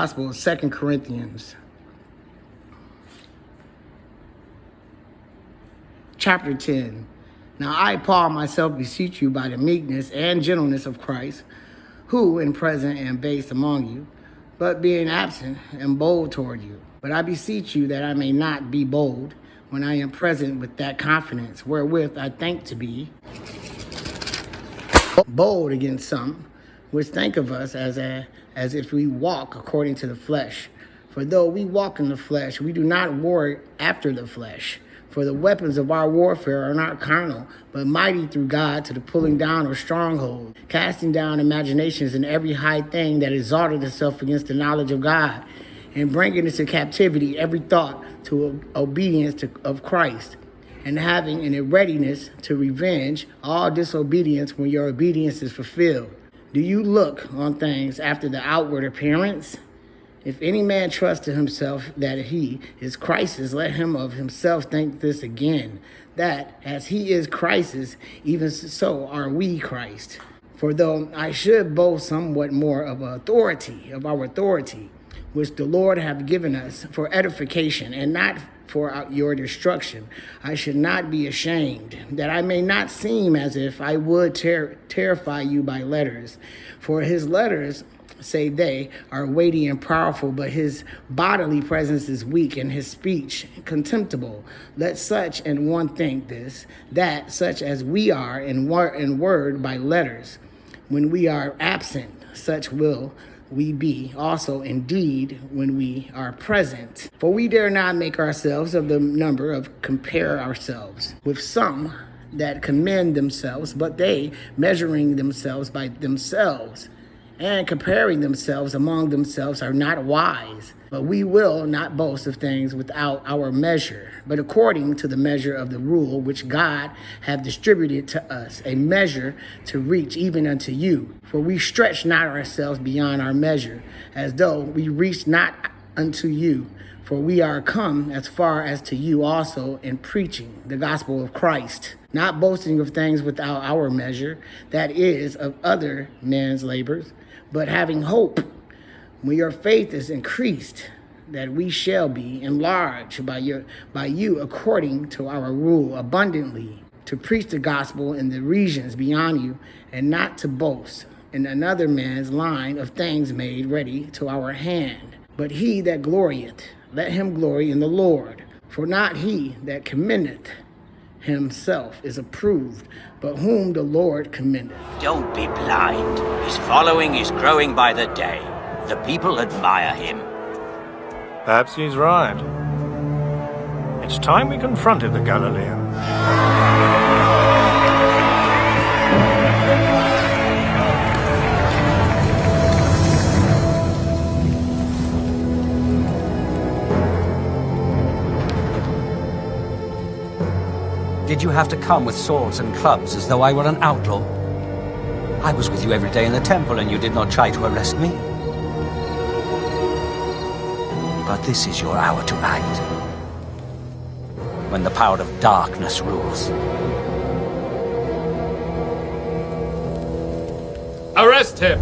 Gospel of 2 Corinthians, chapter 10. Now I, Paul, myself beseech you by the meekness and gentleness of Christ, who in present am base among you, but being absent am bold toward you. But I beseech you that I may not be bold when I am present with that confidence wherewith I think to be bold against some, which think of us as if we walk according to the flesh. For though we walk in the flesh, we do not war after the flesh. For the weapons of our warfare are not carnal, but mighty through God to the pulling down of strongholds, casting down imaginations and every high thing that exalted itself against the knowledge of God, and bringing into captivity every thought to obedience of Christ, and having in a readiness to revenge all disobedience when your obedience is fulfilled. Do you look on things after the outward appearance? If any man trust to himself that he is Christ's, let him of himself think this again, that as he is Christ's, even so are we Christ. For though I should boast somewhat more of our authority, which the Lord hath given us for edification and not for your destruction, I should not be ashamed, that I may not seem as if I would terrify you by letters. For his letters, say they, are weighty and powerful, but his bodily presence is weak and his speech contemptible. Let such an one think this, that such as we are in word by letters, when we are absent, such will we be also indeed when we are present. For we dare not make ourselves of the number of compare ourselves with some that commend themselves, but they measuring themselves by themselves and comparing themselves among themselves are not wise. But we will not boast of things without our measure, but according to the measure of the rule which God hath distributed to us, a measure to reach even unto you. For we stretch not ourselves beyond our measure, as though we reached not unto you. For we are come as far as to you also in preaching the gospel of Christ, not boasting of things without our measure, that is, of other men's labors, but having hope, when your faith is increased, that we shall be enlarged by you according to our rule abundantly, to preach the gospel in the regions beyond you, and not to boast in another man's line of things made ready to our hand. But he that glorieth, let him glory in the Lord. For not he that commendeth himself is approved, but whom the Lord commendeth. Don't be blind. His following is growing by the day. The people admire him. Perhaps he's right. It's time we confronted the Galilean. Did you have to come with swords and clubs as though I were an outlaw? I was with you every day in the temple and you did not try to arrest me. But this is your hour to act, when the power of darkness rules. Arrest him!